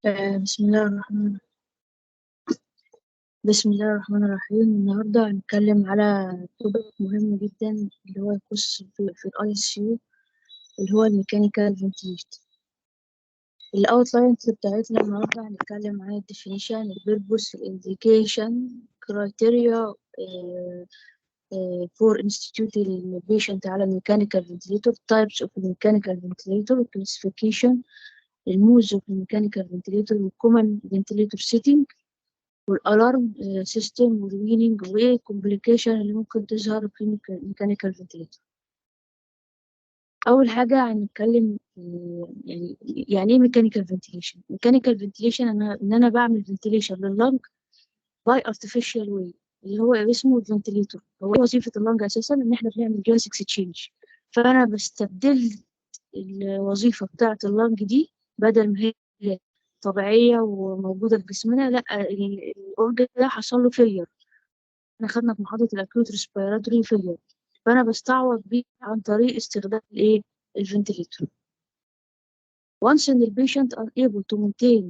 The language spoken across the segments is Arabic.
بسم الله الرحمن الرحيم. النهارده هنتكلم على توبيك مهم جدا اللي هو يخص في الاي اس يو، اللي هو الميكانيكال فنتيليشن. الاوتلاينز بتاعتنا النهارده هنتكلم عن الديفينيشن، البيربوس، الانديكيشن، كرايتيريا فور انستيتيوت البيشنت على الميكانيكال فنتيليتور، تايبس اوف الميكانيكال فنتيليتور، كلاسيفيكيشن، الموز اوف الميكانيكال فنتيليتور، والكومن فنتيليتور سيتنج، والالارم سيستم، والويننج، وايه الكومبليكيشن اللي ممكن تظهر في الميكانيكال فنتيليتور. اول حاجه هنتكلم يعني ايه ميكانيكال فنتيليشن. ميكانيكال فنتيليشن ان انا بعمل فنتيليشن لللنج باي ارتفيشال واي، اللي هو اسمه الفنتيليتور. هو وظيفه اللنج اساسا ان احنا بنعمل جاز اكسشينج، فانا بستبدل الوظيفه بتاعه اللنج دي، بدل ما هي طبيعيه وموجوده في جسمنا، لا، الاورجن ده حصل له فيلير. احنا خدنا في محاضره الاكيوت ريسبيراتوري فيلير، فانا بستعوض بيه عن طريق استخدام الفنتليتور. once in the patient are able to maintain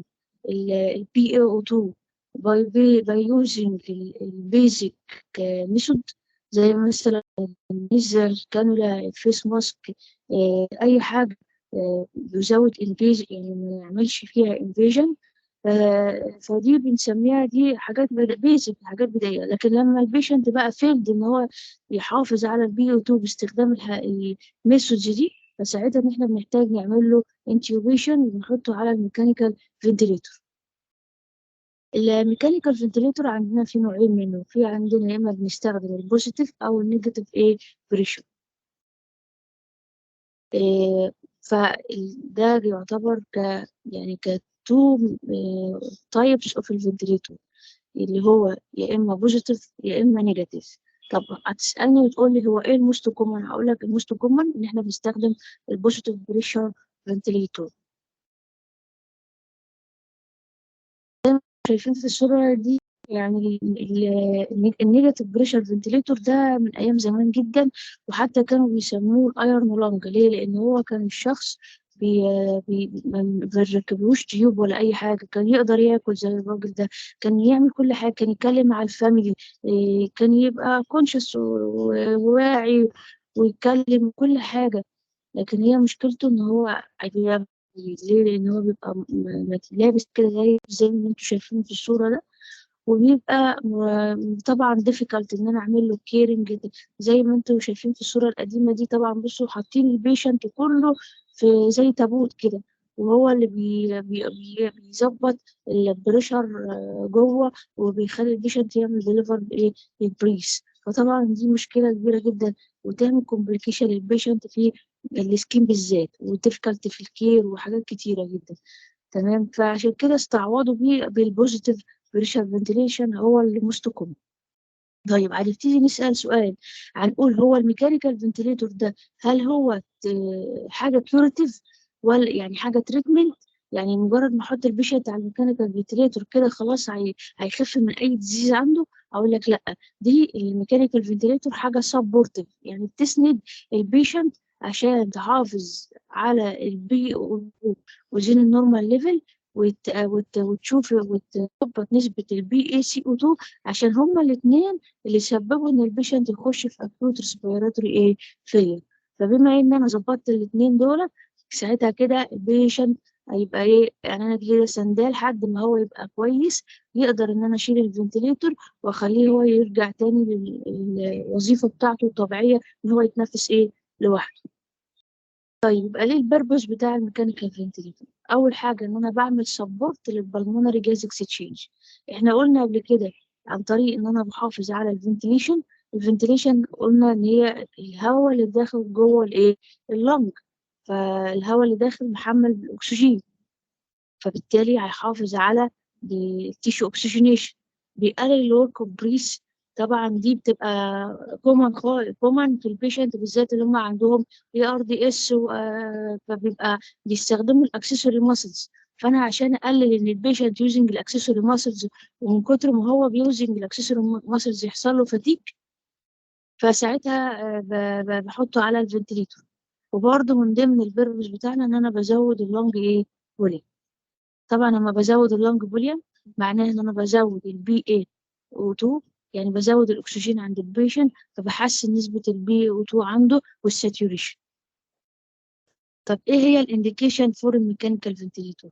ال PaO2 by using البيزك ميثود، زي مثلا النزل كانولا، الفيس ماسك، اي حاجه يزود انفيج، يعني ما يعملش فيها انفيجن. فدي بنسميها دي حاجات بيزك، حاجات بدائيه. لكن لما البيشنت بقى فيلد ان هو يحافظ على البي او 2 باستخدام الميثودز دي، فساعتها ان احنا بنحتاج نعمل له انتيوبيشن ونحطه على الميكانيكال فنتليتور. الميكانيكال فنتليتور عندنا في نوعين منه، في عندنا يا اما بنستخدم البوزيتيف او النيجاتيف بريشر. فده يعتبر يعني كتو تايبس اوف الفنتليتور، اللي هو يا اما بوزيتيف يا اما نيجاتيف. طب هتسالني وتقول لي هو ايه الموست كومن؟ هقول لك الموست كومن ان احنا بنستخدم البوزيتيف بريشر فنتليتور. شايفين في الصورة دي، يعني النيجاتيف بريشر فنتليتور ده من أيام زمان جدا، وحتى كانوا بيسموه الأيرون لانج. ليه؟ لأن هو كان الشخص ما بيركبلوش جيوب ولا أي حاجة، كان يقدر ياكل زي الراجل ده، كان يعمل كل حاجة، كان يتكلم مع الفاميلي، كان يبقى كونشس وواعي ويتكلم كل حاجة. لكن هي مشكلته ان هو عيان. ليه؟ لان هو بيبقى لابس كده زي ما انتم شايفين في الصورة ده، وبيبقى طبعا difficult ان انا اعمل له كيرنج. زي ما انتم شايفين في الصورة القديمة دي، طبعا بصوا حاطين البيشنت كله في زي تابوت كده، وهو اللي بيظبط البريشر جوه، وبيخلي البيشنت يعمل ديليفر البريس. فطبعا دي مشكلة كبيرة جدا، وتعمل كومبليكيشن للبيشنت في السكين بالذات، وديفيكالتي في الكير، وحاجات كتيرة جدا. تمام. فعشان كده استعوضوا بيه بالبوزيتيف بريشر فنتيليشن، هو اللي مستقم. طيب هنبتدي نسأل سؤال، هنقول هو الميكانيكال فنتيليتور ده هل هو حاجة كيوريتيف، ولا يعني حاجة تريتمنت؟ يعني مجرد ما احط البيشنت على الميكانيكال فنتيليتور كده خلاص هيخف من اي ديزيز عنده؟ اقول لك لا، دي الميكانيكال فنتيليتور حاجة سبورتيف، يعني بتسند البيشنت عشان تحافظ على البي وزين النورمال ليفل، وتشوف وتظبط نسبة البي اي سي او 2، عشان هما الاثنين اللي سببوا ان البيشنت يخش في اكيوت ريسبيراتوري فيلير. فبما ان انا ظبطت الاثنين دول، ساعتها كده البيشنت هيبقى يعني انا كده سندال لحد ما هو يبقى كويس، يقدر ان انا اشيل الفنتليتور واخليه هو يرجع تاني للوظيفه بتاعته الطبيعيه، ان هو يتنفس لوحده. طيب يبقى ليه البربس بتاع الميكانيكال فنتليتور؟ اول حاجه ان انا بعمل سبورت للبلمونري جاز اكسشينج. احنا قلنا قبل كده عن طريق ان انا بحافظ على الفنتليشن. الفنتليشن قلنا ان هي الهواء اللي داخل جوه اللنج، فالهواء اللي داخل محمل بالاكسجين، فبالتالي هيحافظ على التيشو اوكسجينيشن، بيقلل الورك اوف بريس. طبعا دي بتبقى كومن في البيشنت بالذات اللي هم عندهم ARDS، فبيبقى بيستخدموا الاكسسوري ماسلز. فانا عشان اقلل ان البيشنت يوزنج الاكسسوري ماسلز، ومن كتر ما هو بيوزنج الاكسسوري ماسلز يحصل له فتيك، فساعتها بحطه على الفنتليتور. وبرده من ضمن البيربز بتاعنا ان انا بزود اللونج فوليوم. طبعا لما بزود اللونج فوليوم معناه ان انا بزود البي اي او 2، يعني بزود الاكسجين عند البيشنت، فبحسن نسبة البي او 2 عنده والساتوريشن. طب ايه هي الانديكيشن فور الميكانيكال فنتيليتور؟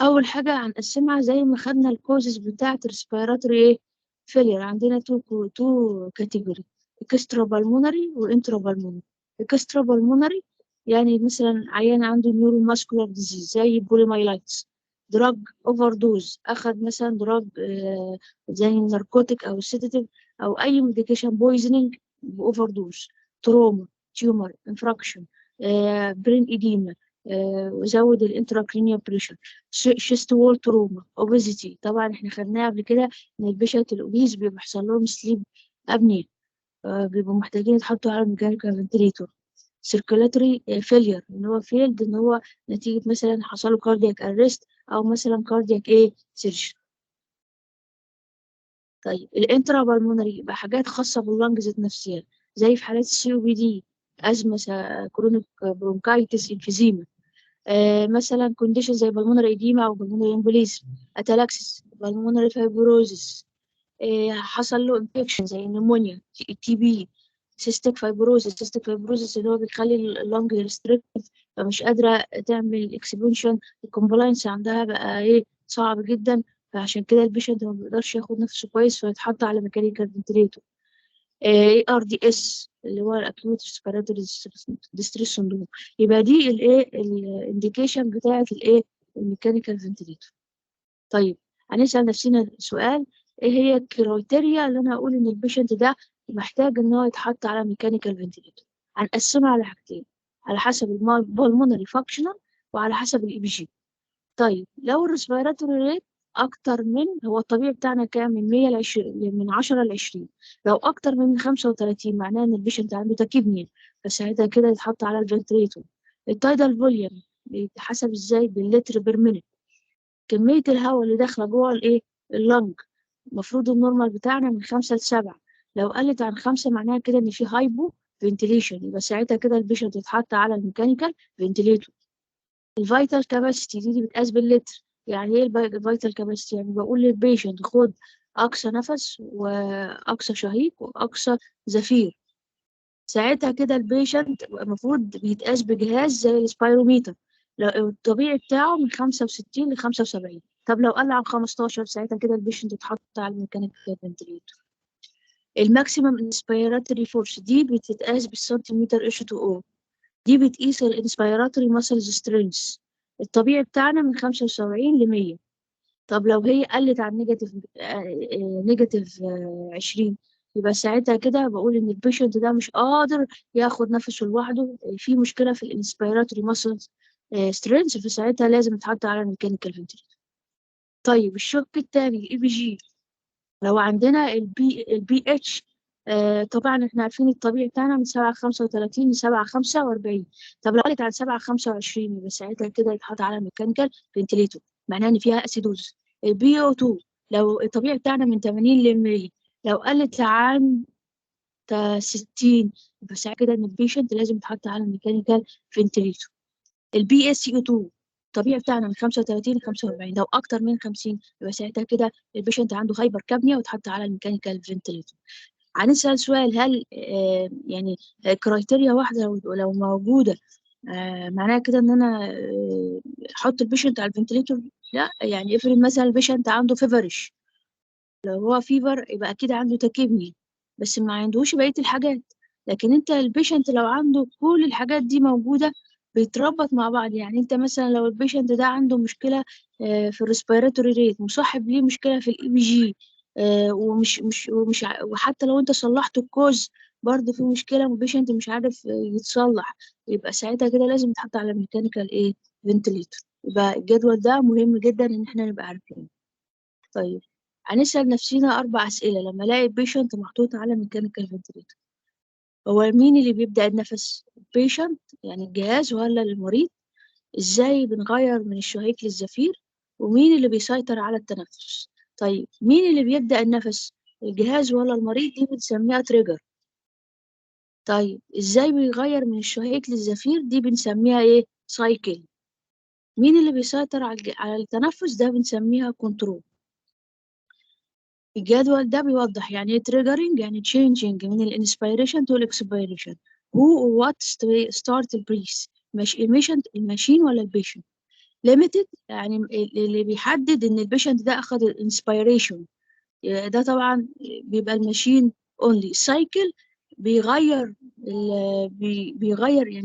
اول حاجة هنقسمها زي ما خدنا الكوزز بتاعة ريسبيراتوري ايه فيلير. عندنا تو كاتيجوري: اكسترا بالمونري وانترا بالمونري. اكسترا بالمونري يعني مثلا عيان عنده نيورو ماسكولار ديزيز زي بوليمايلايتس، دراج اوفر دوز، اخذ مثلا دراج زي الناركوتيك او السيداتيف او اي ميديكيشن، بويزنينج باوفر دوز، تروما، تيومر، انفراكشن، برين ايديما، وزود الانتراكرينيال بريشر، شيست وول تروما، اوبيزيتي. طبعا احنا خدناها قبل كده ان البيشنت الاوبيز بيحصل لهم سليب ابنيا، بيبقوا محتاجين يتحطوا على ميكانيكال فنتريتور. سيركولاتوري فيلير ان هو فيلد، ان هو نتيجه مثلا حصل له كاردياك ارست او مثلا كاردياك ايه سيرجن. طيب الانترا بالمونري يبقى حاجات خاصه باللنجز ذات نفسها، زي في حالات السي او بي دي، ازمه، كرونيك برونكايتس، انفيزيما. مثلا كونديشن زي بالمونري إديما أو بالمونري إمبوليزم، أتالاكسس، بالمونري فايبروزس، حصل له انفكشن زي النمونيا، تي بي، سيستيك فايبروزس اللي هو بيخلي اللنج ريستريكتد فمش قادرة تعمل اكسبنشن، الكومبلاينس عندها بقى ايه صعب جدا، فعشان كده البيشنت ما بيقدرش ياخد نفسه كويس فيتحط على ميكانيكال فنتليتور. اي ار دي اس اللي هو الاكيوت ريسبيراتوري ديستريس سندروم. يبقى دي الايه الانديكيشن بتاعه الايه الميكانيكال فنتليتور. طيب هنسال نفسنا سؤال: ايه هي الكرايتيريا اللي انا اقول ان البيشنت ده محتاج ان هو يتحط على ميكانيكال فنتليتور؟ هنقسمها على حاجتين، على حسب البulmonary فانكشنال وعلى حسب الاي بي جي. طيب لو الريسبيراتوري ريت اكتر من، هو الطبيعي بتاعنا كام، من 100 ل 20، من 10 ل 20، لو اكتر من 35 معناه ان البيشنت عنده تاكيبنيا، فساعتها كده يتحط على الفنتريتور. التايدال فوليوم بيتحسب ازاي؟ باللتر بير مينيت، كمية الهواء اللي داخلة جوه الايه اللنج. المفروض النورمال بتاعنا من 5 ل 7، لو قلت عن 5 معناها كده ان في هايبو فنتيليشن، يبقى ساعتها كده البيشنت يتحط على الميكانيكال فنتيليتور. الفيتال كاباسيتي دي بتقاس باللتر. يعني ايه الفيتال كاباسيتي؟ يعني بقول للبيشنت خد اقصى نفس واقصى شهيق واقصى زفير، ساعتها كده البيشنت المفروض بيتقاس بجهاز زي السبايروميتر، لو الطبيعي بتاعه من 65 ل 75. طب لو قل عن 15 ساعتها كده البيشنت اتحط على الميكانيكال فنتليتور. الماكسيمم انسبيراتوري فورس دي بتتقاس بالسنتيمتر اتش 2 او، دي بتقيس الانسبيراتوري ماسلز سترينث، الطبيعي بتاعنا من 75 ل 100. طب لو هي قلت عن نيجاتيف 20، يبقى ساعتها كده بقول ان البيشنت ده مش قادر ياخد نفسه لوحده، في مشكله في الانسبيراتوري ماسلز سترينث، فساعتها لازم يتحط على الميكانيكال فنتريتور. طيب الشق الثاني الاي بي جي، لو عندنا البي اتش، طبعا احنا عارفين الطبيعي بتاعنا من 7.35 ل 7.45. طب لو قلت عن 7.25 يبقى ساعتها كده يتحط على ميكانيكال فنتليتور، معناها ان فيها اسيدوز. البي او 2 لو الطبيعي بتاعنا من 80 ل 100، لو قلت عن 60 يبقى ساعتها كده ان البيشنت لازم يتحط على الميكانيكال فنتليتور. البي اس يو 2 الطبيعي بتاعنا من 35 ل 45، لو اكتر من 50 يبقى ساعتها كده البيشنت عنده هايبر كابنيا وتحط على الميكانيكال فنتليتور. هنسأل سؤال: هل يعني كرايتيريا واحدة لو موجودة معناها كده ان انا احط البيشنت على الفنتليتور؟ لا، يعني افرض مثلا البيشنت عنده فيفرش، لو هو فيفر يبقى اكيد عنده تاكيبني بس ما عندوش بقية الحاجات. لكن انت البيشنت لو عنده كل الحاجات دي موجودة بيتربط مع بعض، يعني انت مثلا لو البيشنت ده عنده مشكلة في الريسبيراتوري ريت، مصاحب ليه مشكلة في الاي بي جي، وحتى لو انت صلحت الكوز برضه في مشكلة والبيشنت مش عارف يتصلح، يبقى ساعتها كده لازم يتحط على ميكانيكال ايه فنتليتور. يبقى الجدول ده مهم جدا ان احنا نبقى عارفينه. طيب هنسأل نفسنا 4 أسئلة لما ألاقي البيشنت محطوط على ميكانيكال فنتريتور: هو مين اللي بيبدأ النفس؟ البيشنت يعني الجهاز ولا المريض؟ إزاي بنغير من الشهيق للزفير؟ ومين اللي بيسيطر على التنفس؟ طيب مين اللي بيبدأ النفس؟ الجهاز ولا المريض؟ دي بنسميها تريجر. طيب إزاي بيغير من الشهيق للزفير؟ دي بنسميها إيه؟ سايكل. مين اللي بيسيطر على التنفس؟ ده بنسميها كنترول. الجدول ده بيوضح يعني ايه triggering، يعني changing من الانسبيريشن to الاكسبيريشن. who or what start the breath، مش الماشين ولا البيشنت. limited يعني اللي بيحدد ان البيشنت ده اخذ الانسبيريشن، ده طبعا بيبقى الماشين اونلي. سايكل بيغير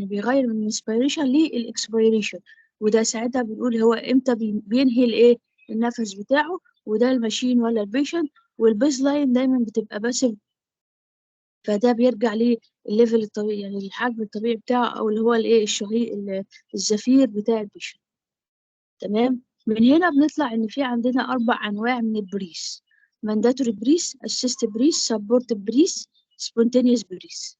بيغير من الانسبيريشن للاكسبيريشن، وده ساعتها بنقول هو امتى بينهي الايه النفس بتاعه، وده الماشين ولا البيشنت. والبيز لاين دايما بتبقى باسف، فده بيرجع للليفل الطبيعي، يعني الحجم الطبيعي بتاعه، او اللي هو الايه الزفير بتاع البيشنت. تمام. من هنا بنطلع ان في عندنا 4 انواع من البريس: mandatory بريس، assist بريس، support بريس، spontaneous بريس.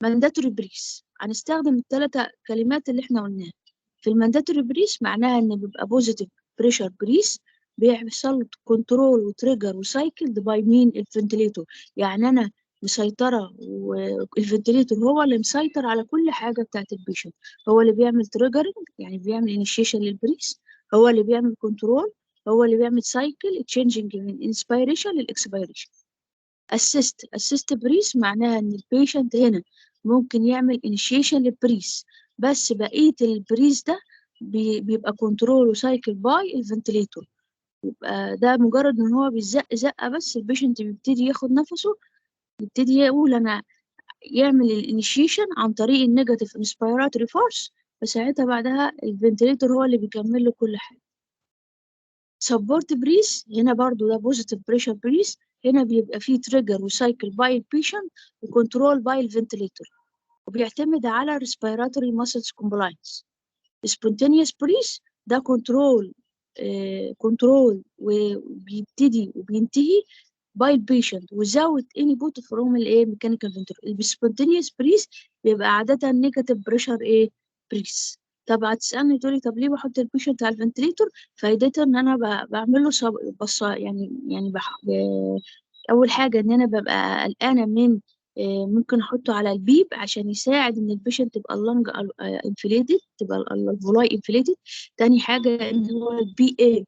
mandatory بريس هنستخدم الثلاثه كلمات اللي احنا قلناها. في المانداتوري بريس معناها ان بيبقى بوزيتيف بريشر بريس، بيحصل كنترول وتريجر وسايكلد باي مين؟ الفنتليتور. يعني انا مسيطره، والفنتليتور هو اللي مسيطر على كل حاجه بتاعت البيشنت. هو اللي بيعمل تريجرنج، يعني بيعمل انيشيشن للبريس، هو اللي بيعمل كنترول، هو اللي بيعمل سايكل تشينجنج من انسبيريشن للاكسبيريشن. اسيست بريس معناها ان البيشنت هنا ممكن يعمل انيشيشن للبريس، بس بقيه البريس ده بيبقى كنترول وسايكل باي الفنتليتور. يبقى ده مجرد ان هو بيزق زقه بس، البيشنت بيبتدي ياخد نفسه، يبتدي يقول انا، يعمل الانيشيشن عن طريق النيجاتيف انسبيراتوري فورس، فساعتها بعدها الفنتليتور هو اللي بيكمل له كل حاجه. سبورت بريس هنا برضو ده بوزيتيف بريشر بريس، هنا بيبقى فيه تريجر وسايكل باي البيشنت وكنترول باي الفنتليتور، وبيعتمد على respiratory muscles compliance. spontaneous بريس ده كنترول وبيبتدي وبينتهي باي البيشنت without any input from الايه ميكانيكال فنتليتور. السبونتينيوس بريس بيبقى عادة نيجاتيف بريشر ايه بريس. طب هتسألني تقولي طب ليه بحط البيشنت على الفنتليتور؟ فايدتها ان انا بعمل له بص يعني اول حاجه ان انا ببقى قلقانه من ممكن احطه على البيب عشان يساعد ان البيشنت تبقى اللنج انفليتد، تبقى الفولاي انفليتد. تاني حاجه ان هو البي اي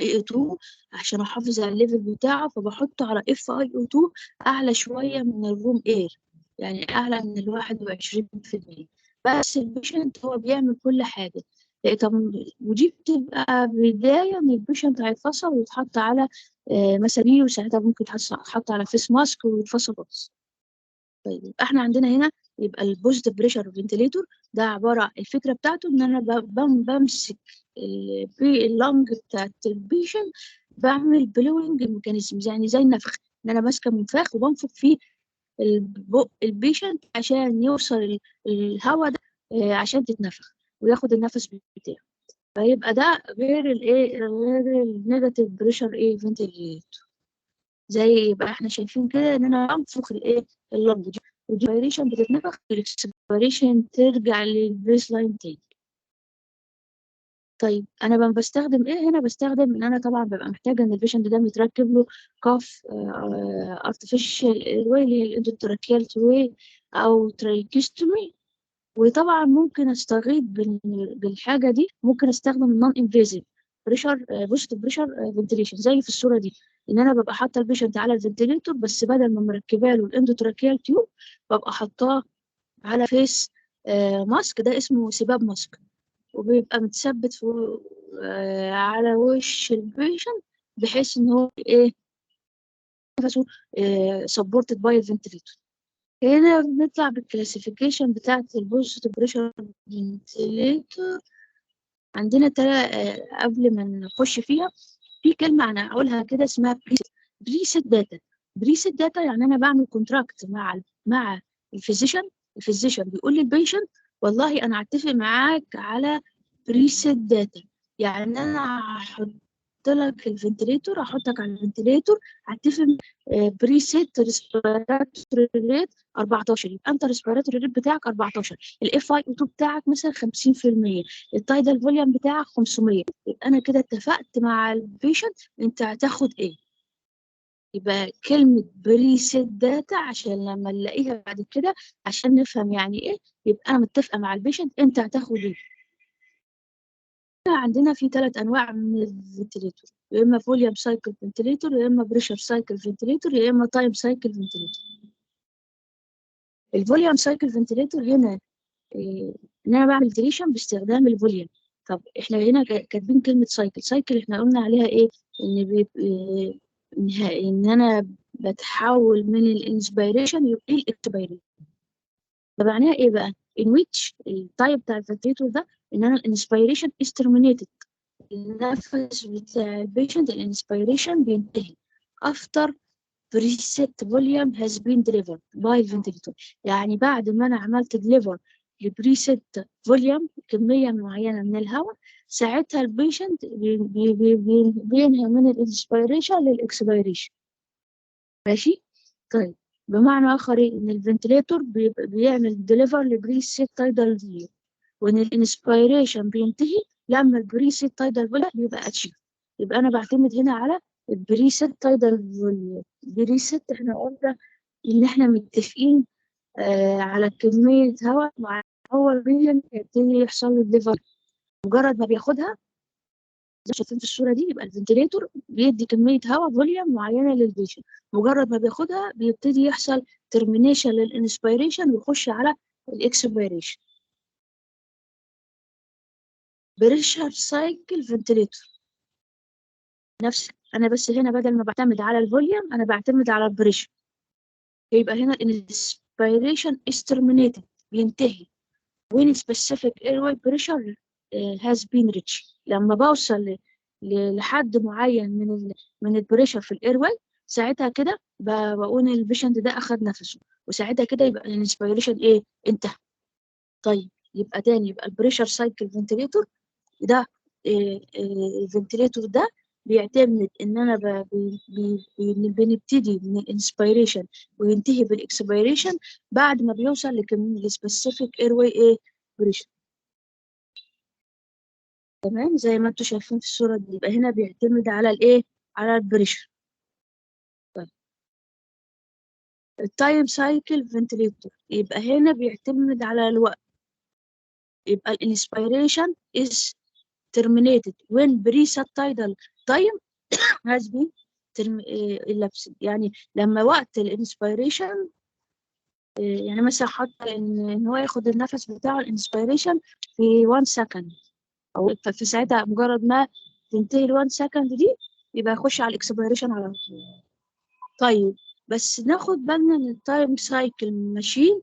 PA2 عشان احافظ على الليفل بتاعه، فبحطه على FiO2 اعلى شويه من الروم اير، يعني اعلى من 21%. بس البيشنت هو بيعمل كل حاجه. طب ودي بتبقى بدايه ان البيشنت هيتفصل ويتحط على مسامير، وساعتها ممكن يتحط على فيس ماسك ويتفصل بس. طيب احنا عندنا هنا يبقى البوزيتيف بريشر فنتليتور ده عباره، الفكره بتاعته ان انا بمسك اللنج بتاعت البيشنت، بعمل بلوينج ميكانيزم يعني زي النفخ، ان انا ماسكه منفاخ وبنفخ فيه البق البيشنت عشان يوصل الهواء ده عشان تتنفخ وياخد النفس بتاعه. فيبقى ده غير الايه، غير النيجاتيف بريشر ايه فنتليتور. زي يبقى احنا شايفين كده ان انا انفخ الايه اللنج دي، والديفايريشن بتتنفخ، الاكسبيريشن ترجع للبيس لاين تاني. طيب انا بستخدم ايه هنا؟ بستخدم ان انا طبعا ببقى محتاجه ان البيشنت ده متركب له كاف ارتفيشال ايرواي اللي هي الاندوتراكيال واي او ترايكيستومي. وطبعا ممكن استغيث بالحاجه دي، ممكن استخدم النون انفيزيف بريشر بوزيتيف بريشر فنتيليشن زي في الصوره دي، ان انا ببقى حاطه البيشنت على الفنتيليتور، بس بدل ما مركبه له الاندوتراكيال تيوب ببقى حاطاه على فيس ماسك، ده اسمه سباب ماسك، وبيبقى متثبت فوق على وش البيشنت، بحيث ان هو ايه نفسه سبورتد باي الفنتيليتور. هنا بنطلع بالكلاسيفيكيشن بتاعت البوزيتيف بريشر فنتيليتور. عندنا قبل ما نخش فيها في كلمة أنا هقولها كده اسمها بريسيت داتا. بريسيت داتا يعني أنا بعمل كونتراكت مع الفيزيشن. الفيزيشن بيقول للبيشنت والله أنا هتفق معاك على بريسيت داتا، يعني أنا هحط لك الفنتليتور، هحطك على الفنتليتور، هتفق بريسيت ريسبيراتوري ريت 14، يبقى انت الريسبيراتوري ريت بتاعك 14، الاف اي او 2 بتاعك مثلا 50%، التايدال فوليوم بتاعك 500، يبقى انا كده اتفقت مع البيشنت انت هتاخد ايه. يبقى كلمة بريسيت داتا عشان لما نلاقيها بعد كده عشان نفهم يعني ايه، يبقى انا متفقة مع البيشنت انت هتاخد ايه. عندنا في 3 انواع من الفنتليتور، يا اما فوليوم سايكل فنتليتور، يا اما بريشر سايكل فنتليتور، يا اما تايم سايكل فنتليتور. الفوليوم سايكل فنتليتور هنا ان انا بعمل فنتليشن باستخدام الفوليوم. طب احنا هنا كاتبين كلمه سايكل. سايكل احنا قلنا عليها ايه؟ ان ان انا بتحول من الانسبيريشن يبقى الاكسبيريشن. طب معناها ايه بقى؟ in which التايب بتاع الفنتليتور ده ان انا الانسبيريشن is terminated، النفس بتاع البيشنت الانسبيريشن بينتهي after preset volume has been delivered by ventilator. يعني بعد ما انا عملت deliver لبريست فوليوم كمية معينة من الهواء، ساعتها البيشنت بينهي من الانسبيريشن للاكسبيريشن. ماشي؟ طيب بمعنى آخر إن الفنتليتور بيعمل ديليفر لبريسيت تايدال فوليوم، وإن الانسبيريشن بينتهي لما البريسيت تايدال فوليوم يبقى أتشيف. يبقى أنا بعتمد هنا على البريسيت تايدال فوليوم. بريسيت إحنا قلنا إن إحنا متفقين على كمية هواء مع أول فوليوم يبتدي يحصل له ديليفر. مجرد ما بياخدها زي ما شايفين في الصورة دي، يبقى الفنتليتور بيدي كمية هواء فوليوم معينة للبيشنت. مجرد ما بياخدها بيبتدي يحصل ترمينيشن للانسبيريشن ويخش على الاكسبيريشن. بريشر سايكل فنتليتور نفس، انا بس هنا بدل ما بعتمد على الفوليوم انا بعتمد على البريشر. يبقى هنا الانسبيريشن is terminated بينتهي when specific airway pressure has been reached. لما بوصل لحد معين من البريشر في الايرواي، ساعتها كده بقول البيشنت ده اخد نفسه، وساعتها كده يبقى الانسبيريشن ايه؟ انتهى. طيب يبقى تاني، يبقى البريشر سايكل فنتليتور ده الفنتليتور ده بيعتمد ان انا بنبتدي من الانسبيريشن وينتهي بالاكسبيريشن بعد ما بيوصل لسبيسيفيك ايرواي ايه؟ بريشر. تمام زي ما انتم شايفين في الصورة دي. يبقى هنا بيعتمد على الايه؟ على البريشر. طيب التايم سايكل فنتليتور يبقى هنا بيعتمد على الوقت. يبقى الانسبيريشن is terminated when preset tidal time has been elapsed. يعني لما وقت الانسبيريشن يعني مثلا حط ان هو ياخد النفس بتاعه الانسبيريشن في 1 سكند، او في ساعتها مجرد ما تنتهي ال 1 سكند دي يبقى يخش على الاكسبيريشن على طول. طيب بس ناخد بالنا ان التايم سايكل ماشين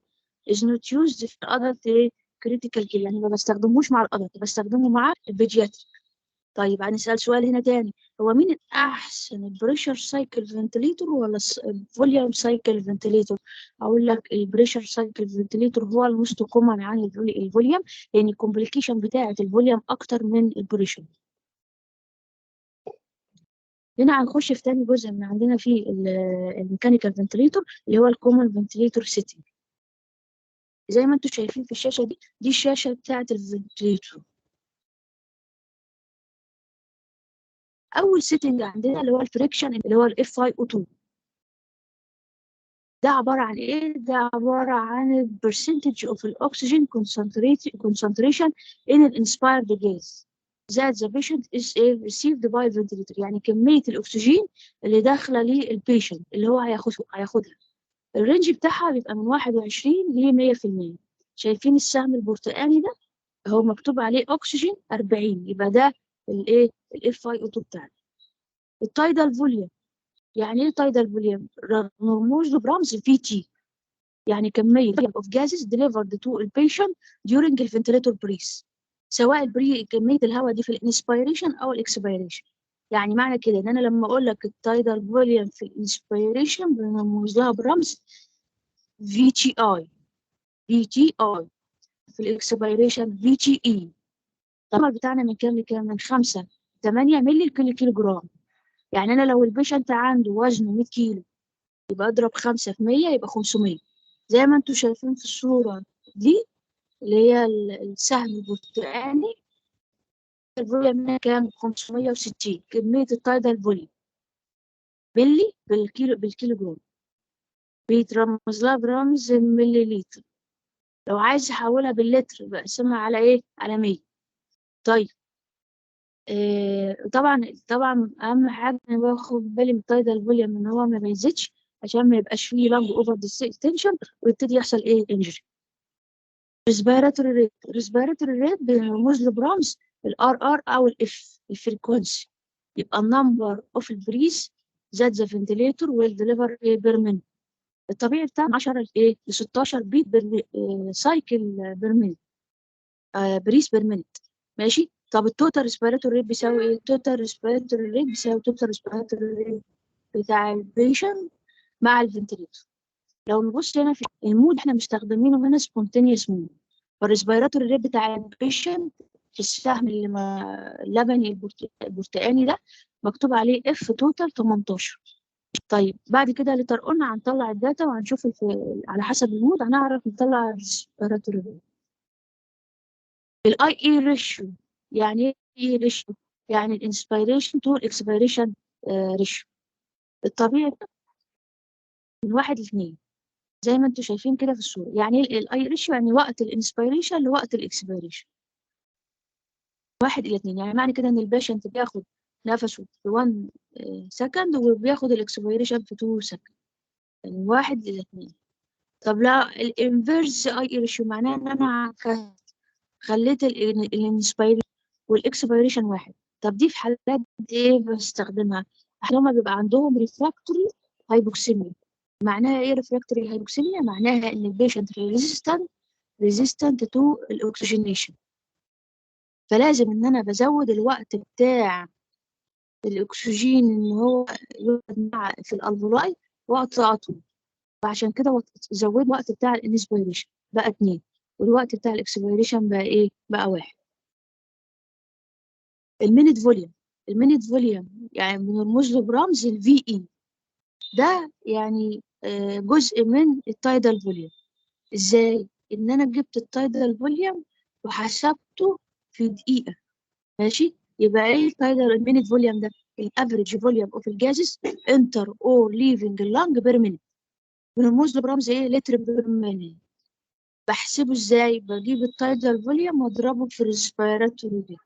is not used في adult critical care، يعني ما بستخدموش مع الادلت، بستخدمه مع البيدياتريك. طيب هنسأل سؤال هنا تاني، هو مين الأحسن البريشر سايكل فنتليتور ولا الفوليوم سايكل فنتليتور؟ أقول لك البريشر سايكل فنتليتور هو الموست كومن عن الفوليوم، لأن الكومبليكيشن بتاعة الفوليوم أكتر من البريشر. هنا هنخش في تاني جزء من عندنا في الميكانيكال فنتليتور اللي هو الكومن فنتليتور سيتنج. زي ما انتم شايفين في الشاشة دي الشاشة بتاعة الفنتليتور. أول سيتنج عندنا اللي هو الفريكشن اللي هو الاف اي او 2. ده عبارة عن إيه؟ ده عبارة عن ال percentage of الأكسجين concentration in an inspired gas that the patient is received by ventilator. يعني كمية الأكسجين اللي داخلة للبيشنت اللي هو هياخدها. الرينج بتاعها بيبقى من 21 ل 100%. شايفين السهم البرتقاني ده؟ هو مكتوب عليه أكسجين 40، يبقى ده الإيه؟ ال FiO2 بتاعنا. التايدال فوليوم، يعني إيه تايدال فوليوم؟ رموز له برمز VT، يعني كمية of gases delivered to the patient during the ventilator breath، سواء كمية الهواء دي في الانسبيريشن أو الاكسبيريشن. يعني معنى كده إن أنا لما أقول لك التايدال فوليوم في الانسبيريشن بنرمز لها برمز VTI، VTI في الاكسبيريشن VTE. الطمر بتاعنا من كام لكام؟ من 5 8 مللي لكل كيلو جرام. يعني أنا لو البيشنت عنده وزنه 100 كيلو يبقى أضرب 5 في 100 يبقى 500. زي ما انتم شايفين في الصورة دي اللي هي السهم البرتقاني، الفوليوم منها كام؟ 560. كمية التايدال فوليوم ملي بالكيلو جرام، بيترمز لها برمز المليليتر. لو عايز احولها باللتر بقسمها على ايه؟ على 100. طيب طبعا اهم حاجه انا باخد بالي من التايدال فوليوم ان هو ما بيزيدش عشان ما يبقاش فيه لانج اوفر ديستنشن ويبتدي يحصل ايه انجري. ريسبيراتوري ريت بنرمز له برمز الار ار او الاف الفريكونسي. يبقى النمبر اوف البريس ذات ذا فنتليتور ويل ديليفر بير مينت. الطبيعي بتاعنا 10 ل 16 بيت سايكل بير مينت، بريس بير مينت. ماشي. طب التوتال ريسبيراتوري ريت بيساوي ايه؟ التوتال ريسبيراتوري ريت بيساوي التوتال ريسبيراتوري ريت بتاع البيشنت مع الفنتليتور. لو نبص هنا في المود احنا مستخدمينه هنا سبونتينيوس مود. فالريسبيراتوري ريت بتاع البيشنت في السهم اللبني البرتقاني ده مكتوب عليه اف توتال 18. طيب بعد كده اللي قلنا هنطلع الداتا وهنشوف على حسب المود هنعرف نطلع الريسبيراتوري ريت. الاي اي ريشيو. يعني ايه ريشيو؟ يعني الانسبيريشن تو الاكسبيريشن ريشيو. الطبيعي من 1 ل 2 زي ما انتم شايفين كده في الصورة. يعني ايه الاي ريشيو؟ يعني وقت الانسبيريشن لوقت الاكسبيريشن 1 ل 2. يعني معنى كده ان البيشنت بياخد نفسه في 1 سكند وبياخد الاكسبيريشن في 2 سكند. يعني 1 ل 2. طب لا الانفيرس اي ريشيو معناه ان انا خليت الانسبيريشن والاكسبيريشن 1. طب دي في حالات ايه بستخدمها؟ احيانا بيبقى عندهم ريفراكتوري هايبوكسيميا. معناها ايه ريفراكتوري هايبوكسيميا؟ معناها ان البيشنت ريزيستنت تو الاكسجينيشن. فلازم ان انا بزود الوقت بتاع الاكسجين ان هو يقعد في الالفولاي وقت اطول. فعشان كده زود الوقت بتاع الانسبيريشن بقى 2 والوقت بتاع الاكسبيريشن بقى ايه؟ بقى 1. المينيت فوليوم يعني بنرمز له برمز الفي اي. ده يعني جزء من التايدال فوليوم. ازاي؟ ان انا جبت التايدال فوليوم وحسبته في دقيقة. ماشي. يبقى ايه التايدال المينيت فوليوم ده؟ الافريج فوليوم اوف الجازز انتر اور ليفنج اللانج بير مينيت. بنرمز له برمز ايه؟ لتر بير مينيت. بحسبه ازاي؟ بجيب التايدال فوليوم واضربه في الريسبيراتوري ريت.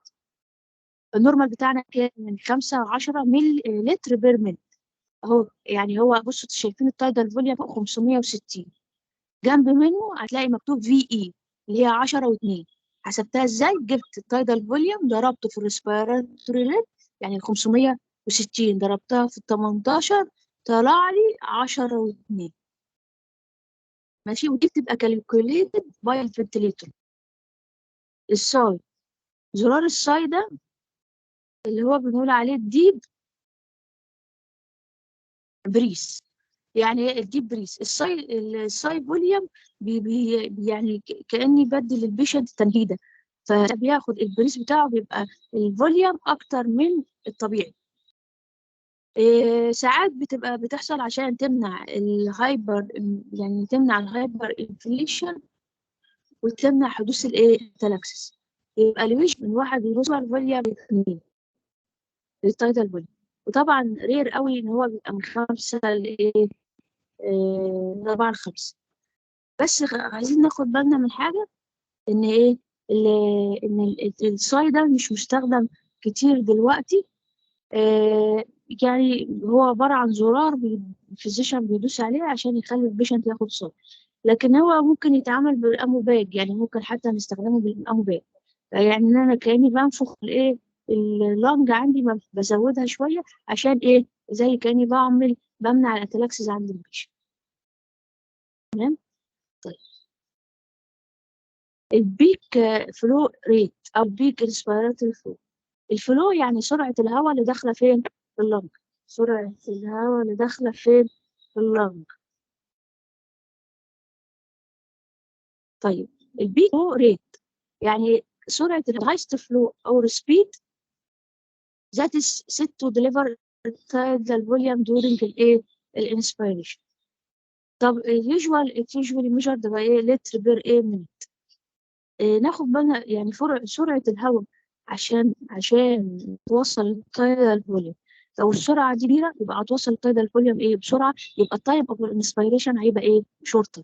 النورمال بتاعنا كان من 5 ل 10 ملي لتر بير مينيت. اهو يعني هو بصوا شايفين التايدال فوليوم فوق 560. جنب منه هتلاقي مكتوب في اي اللي هي 10 و2. حسبتها ازاي؟ جبت التايدال فوليوم ضربته في الريسبيراتوري ريت يعني 560 ضربتها في 18 طلع لي 10 و2. ماشي. ودي بتبقى كالكوليتد باي الفنتليتور. الساي زرار الساي ده اللي هو بنقول عليه الديب بريس. يعني ايه الديب بريس؟ الساي فوليوم يعني كاني بدي للبيشنت تنهيده فبياخد البريس بتاعه بيبقى الفوليوم اكتر من الطبيعي. ساعات بتبقى بتحصل عشان تمنع الهايبر، يعني تمنع الهايبر انفليشن وتمنع حدوث الايه التلاكسس. يبقى الويش من 1 فوليوم ل2 التايتل فوليوم. وطبعا رير قوي ان هو بيبقى من 5 لايه 4 ل 5. بس عايزين ناخد بالنا من حاجة ان ايه ان الساي ده مش مستخدم كتير دلوقتي. يعني هو عبارة عن زرار الفيزيشن بيدوس عليه عشان يخلي البيشنت ياخد صوت. لكن هو ممكن يتعامل بالأموباج. يعني ممكن حتى نستخدمه بالأموباج. يعني أنا كأني بنفخ الإيه اللنج عندي بزودها شوية عشان إيه زي كأني بمنع الأتلاكسز عند البيشنت. تمام. طيب البيك فلو ريت أو بيك انسبيراتوري فلو. الفلو يعني سرعة الهواء اللي داخلة فين؟ في اللنج. سرعة الهواء اللي داخلة فين؟ في اللنج. طيب البيك فلو ريت يعني سرعة الهايست فلو أو سبيد that is set to deliver tidal volume during الايه؟ الانسبيريشن. طب usually measured by ايه؟ لتر بير ايه منت. ناخد بالنا يعني سرعة الهواء عشان توصل التايدال فوليوم. لو السرعة دي كبيرة يبقى هتوصل التايدال فوليوم ايه بسرعة يبقى التايم اوف الانسبيريشن هيبقى ايه شورتر.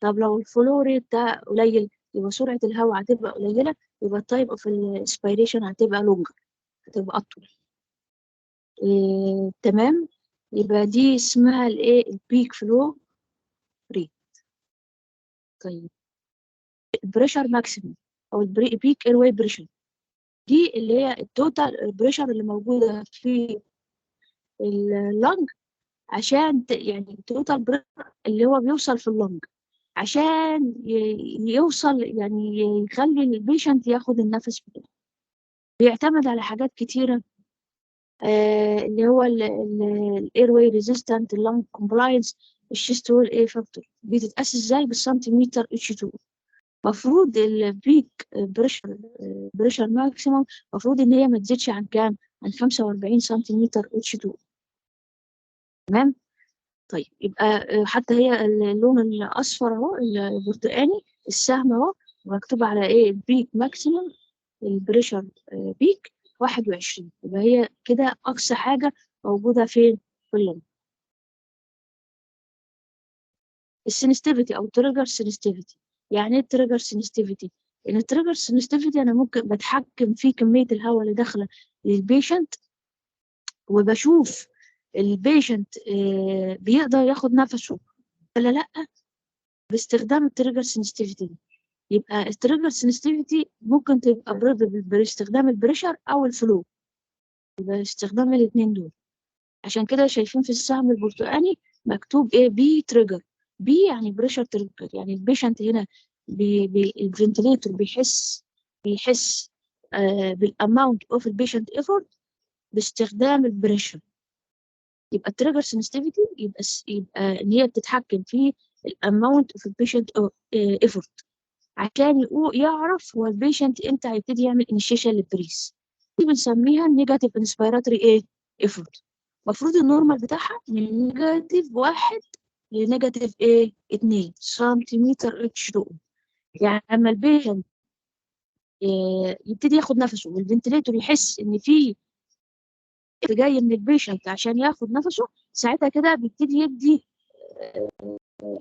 طب لو الفلو ريت ده قليل يبقى سرعة الهواء هتبقى قليلة يبقى التايم اوف الانسبيريشن هتبقى لونجر. هتبقى اطول. تمام. يبقى دي اسمها الايه البيك فلو ريت. طيب البريشر ماكسيمم او البيك اير واي بريشر، دي اللي هي التوتال بريشر اللي موجوده في اللنج، عشان يعني التوتال بريشر اللي هو بيوصل في اللنج عشان يوصل يعني يخلي البيشنت ياخد النفس بتاعه. بيعتمد على حاجات كتيرة، اللي هو الاير واي ريزيستنت، اللنج كومبلاينس، الشيست وول اي فاكتور. بتتقاس ازاي؟ بالسنتيمتر اتش 2. المفروض البيك بريشر ماكسيموم المفروض ان هي ما تزيدش عن كام؟ عن 45 سنتيمتر اتش 2. تمام. طيب يبقى حتى هي اللون الاصفر اهو البرتقاني السهم اهو مكتوب على ايه؟ البيك ماكسيموم البريشر بيك 21. يبقى هي كده اقصى حاجه موجوده فين؟ في اللون. السنسيتيفيتي او تريجر سنسيتيفيتي. يعني ايه تريجر سنسيتيفيتي؟ ان التريجر سنسيتيفيتي انا ممكن بتحكم في كميه الهواء اللي داخله للبيشنت، وبشوف البيشنت بيقدر ياخد نفسه ولا لا باستخدام التريجر سنسيتيفيتي. يبقى التريجر سنسيتيفيتي ممكن تبقى باستخدام البريشر او الفلو، يبقى استخدام الاثنين دول. عشان كده شايفين في السهم البرتقاني مكتوب ايه؟ بي تريجر. بي يعني بريشر تريجر، يعني البيشنت هنا الفنتليتور بيحس بالاماونت اوف البيشنت ايفورت باستخدام البريشر. يبقى التريجر سنسيتيفيتي يبقى ان هي بتتحكم في الاماونت اوف البيشنت ايفورت عشان يعرف هو البيشنت امتى هيبتدي يعمل انيشيشن للبريس. دي بنسميها النيجاتيف انسبيراتوري ايه؟ ايفورت. المفروض النورمال بتاعها من نيجاتيف 1 لنيجاتيف ايه؟ 2 سنتيمتر اتش 2. يعني اما البيشنت يبتدي ياخد نفسه والفنتليتور يحس ان في جاي من البيشنت عشان ياخد نفسه، ساعتها كده بيبتدي يدي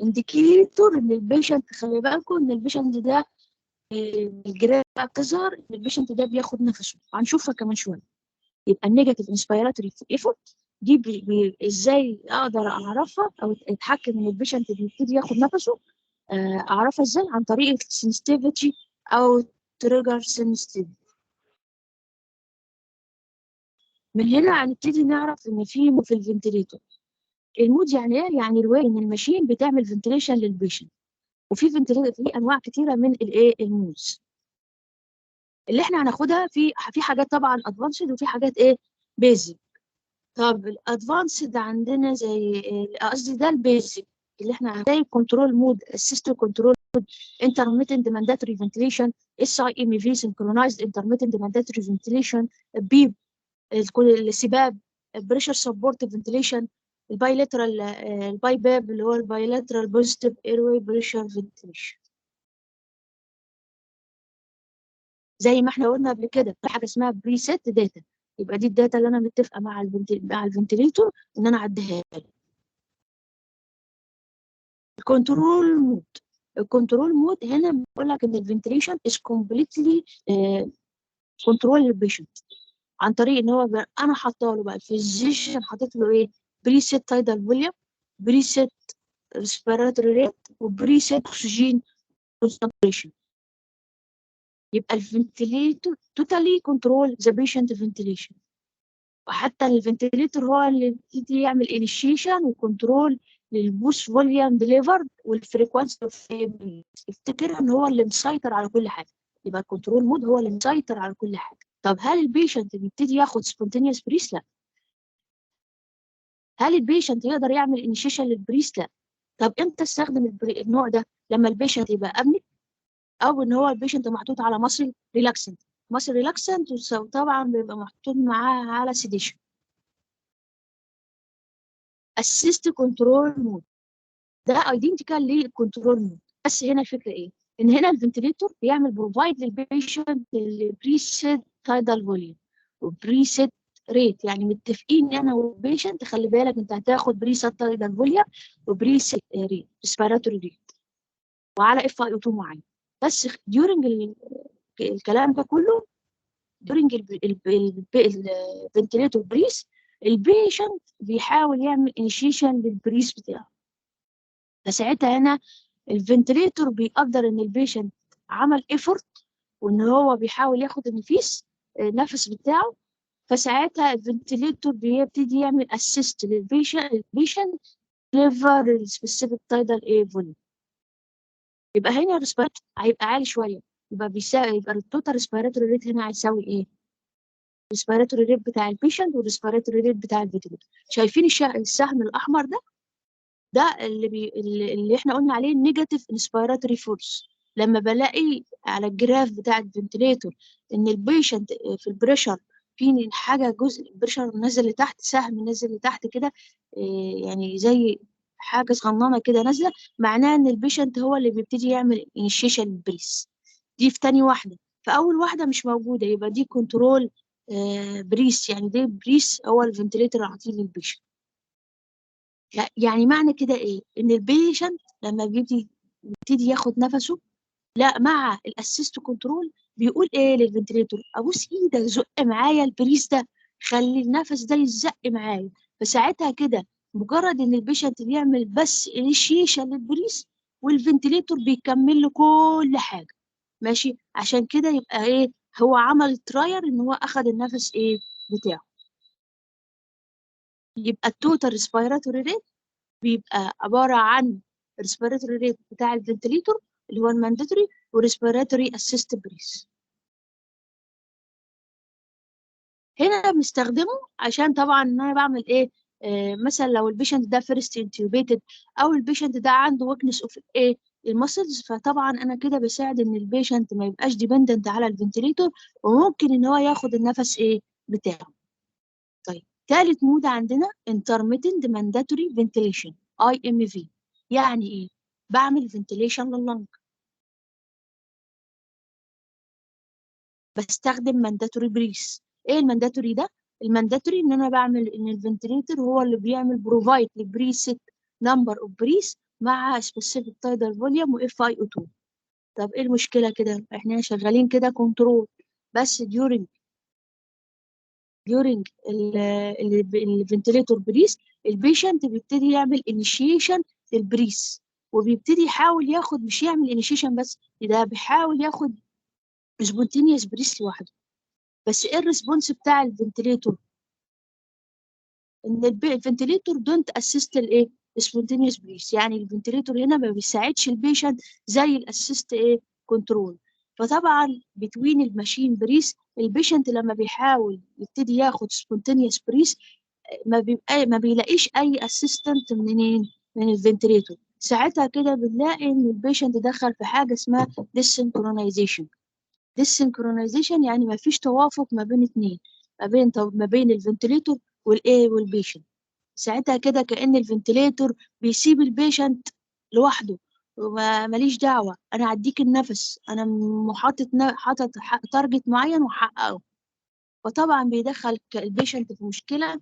انديكيتور ان البيشنت، خلي بالكم ان البيشنت ده الجراف بتظهر ان البيشنت ده بياخد نفسه، هنشوفها كمان شويه. يبقى النيجاتيف انسبيراتوري ايفورت دي ازاي اقدر اعرفها او اتحكم ان البيشنت بيبتدي ياخد نفسه؟ اعرفها ازاي؟ عن طريق السنسيتيفيتي او تريجر سنسيتيفيتي. من هنا هنبتدي نعرف ان في الفنتليتور المود يعني ايه؟ يعني الواي ان الماشين بتعمل فنتليشن للبيشنت. وفي فنتليتور في انواع كتيره من الايه المودز اللي احنا هناخدها. في حاجات طبعا ادفانسد وفي حاجات ايه؟ بيزك. طب الادفانسد عندنا زي قصدي ده البيزك اللي احنا زي كنترول مود، السيستم كنترول مود، انترميتنت مانداتوري فنتيليشن، اس اي ام في سنكرونايزد انترميتنت مانداتوري فنتيليشن، بيب السباب، بريشر سبورت فنتيليشن، الباي باب اللي هو البايلاترال بوزيتيف ايرواي بريشر فنتيليشن. زي ما احنا قلنا قبل كده في حاجه اسمها بريسيت داتا. يبقى دي الداتا اللي انا متفقه مع الفنتليتور ان انا اعديها له. الكنترول مود هنا بيقول لك ان الفنتليشن از كومبليتلي كنترول للبيشنت عن طريق ان هو انا حاطه له بقى الفيزيشن، حاطط له ايه؟ بريسيت تايدال فوليوم، بريسيت ريسبيراتوري ريت، وبريسيت اكسجين كونسنتريشن. يبقى الفنتليتور توتالي كنترول ذا بيشنت فنتليشن. وحتى الفنتليتور هو اللي يبتدي يعمل انيشيشن وكنترول للبوست فوليوم ديليفرد والفريكوانسي اوف. افتكر ان هو اللي مسيطر على كل حاجه. يبقى الكنترول مود هو اللي مسيطر على كل حاجه. طب هل البيشنت بيبتدي ياخد سبونتينيوس بريس؟ لا. هل البيشنت يقدر يعمل انيشيشن للبريس؟ لا. طب امتى استخدم النوع ده؟ لما البيشنت يبقى ابنك، او ان هو البيشنت محطوط على مصل ريلاكسنت. مصل ريلاكسنت طبعا بيبقى محطوط معاه على سيديشن. اسيست كنترول مود ده ايدنتيكال للكنترول مود، بس هنا الفكره ايه؟ ان هنا الفنتليتور بيعمل بروفايد للبيشنت البريسيت تايدال فوليوم وبريسيت ريت. يعني متفقين انا والبيشنت خلي بالك انت هتاخد بريسيت تايدال فوليوم وبريسيت ريت ريسبيراتوري ريت وعلى اف اي او 2 معين. بس ديورنج الكلام ده كله during الفنتليتور بريس البيشنت بيحاول يعمل انيشيشن للبريس بتاعه. فساعتها هنا الفنتليتور بيقدر ان البيشنت عمل ايفورت وان هو بيحاول ياخد النفس بتاعه. فساعتها الفنتليتور بيبتدي يعمل اسيست للبيشنت ليفر السبيسيفيك تايدال ايه فوليوم. يبقى هنا الريسبيرات هيبقى عالي شويه، يبقى التوتال ريسبيراتوري ريت هنا هيساوي ايه؟ الريسبيراتوري ريت بتاع البيشنت والريسبيراتوري ريت بتاع الفنتليتور. شايفين السهم الاحمر ده اللي احنا قلنا عليه نيجاتيف انسبيراتوري فورس. لما بلاقي على الجراف بتاع الفنتليتور ان البيشنت في البريشر في حاجه جزء البريشر نازل لتحت، سهم نازل لتحت كده، يعني زي حاجه صغننه كده نازله، معناه ان البيشنت هو اللي بيبتدي يعمل انيشيشن للبريس. دي في تاني واحده. في اول واحده مش موجوده، يبقى دي كنترول بريس، يعني دي بريس هو الفنتليتور عاطيه للبيشنت. يعني معنى كده ايه؟ ان البيشنت لما بيبتدي ياخد نفسه، لا مع الاسيست كنترول بيقول ايه للفنتليتور؟ ابوس ايدك زق معايا البريس ده، خلي النفس ده يزق معايا. فساعتها كده مجرد ان البيشنت بيعمل بس انيشيشن للبريس والفنتليتور بيكمل له كل حاجه ماشي. عشان كده يبقى ايه؟ هو عمل تراير ان هو اخد النفس ايه بتاعه. يبقى التوتال ريسبيراتوري ريت بيبقى عبارة عن respiratory rate بتاع الفنتليتور اللي هو المانداتوري وريسبيراتوري اسيست بريس. هنا بنستخدمه عشان طبعا ان انا بعمل ايه؟ مثلا لو البيشنت ده فيرست انتيوبيتد او البيشنت ده عنده ويكنس اوف ايه المسلز، فطبعا انا كده بساعد ان البيشنت ما يبقاش ديبندنت على الفنتليتور وممكن ان هو ياخد النفس ايه بتاعه. طيب ثالث مود عندنا intermittent mandatory ventilation IMV. يعني ايه؟ بعمل فنتيليشن لللنج، بستخدم مانداتوري بريس. ايه المانداتوري ده؟ المانداتوري ان انا بعمل ان الفنتليتور هو اللي بيعمل بروفايد لبريسيت نمبر اوف بريس مع سبيسيفيك تايدال فوليوم واف اي او 2. طب ايه المشكله كده؟ احنا شغالين كده كنترول، بس during الفنتليتور بريس البيشنت بيبتدي يعمل انيشيشن للبريس، وبيبتدي يحاول ياخد، مش يعمل انيشيشن بس، ده بيحاول ياخد سبونتينيوس بريس لوحده. بس ايه الريسبونس بتاع الفنتليتور؟ ان الفنتليتور دونت اسيست الايه سبونتينيوس بريس، يعني الفنتليتور هنا ما بيساعدش البيشنت زي الاسيست ايه كنترول. فطبعا بتوين الماشين بريس البيشنت لما بيحاول يبتدي ياخد سبونتينيوس بريس ما بيلاقيش اي اسيستنت منين؟ من الفنتليتور. ساعتها كده بنلاقي ان البيشنت دخل في حاجه اسمها ديسنكرونايزيشن. ديسنكرونايزيشن يعني ما فيش توافق ما بين اتنين، ما بين الفنتليتور والايه والبيشنت. ساعتها كده كأن الفنتليتور بيسيب البيشنت لوحده، وماليش دعوة، أنا هديك النفس، أنا حاطط تارجت معين وحققه. فطبعا بيدخل البيشنت في مشكلة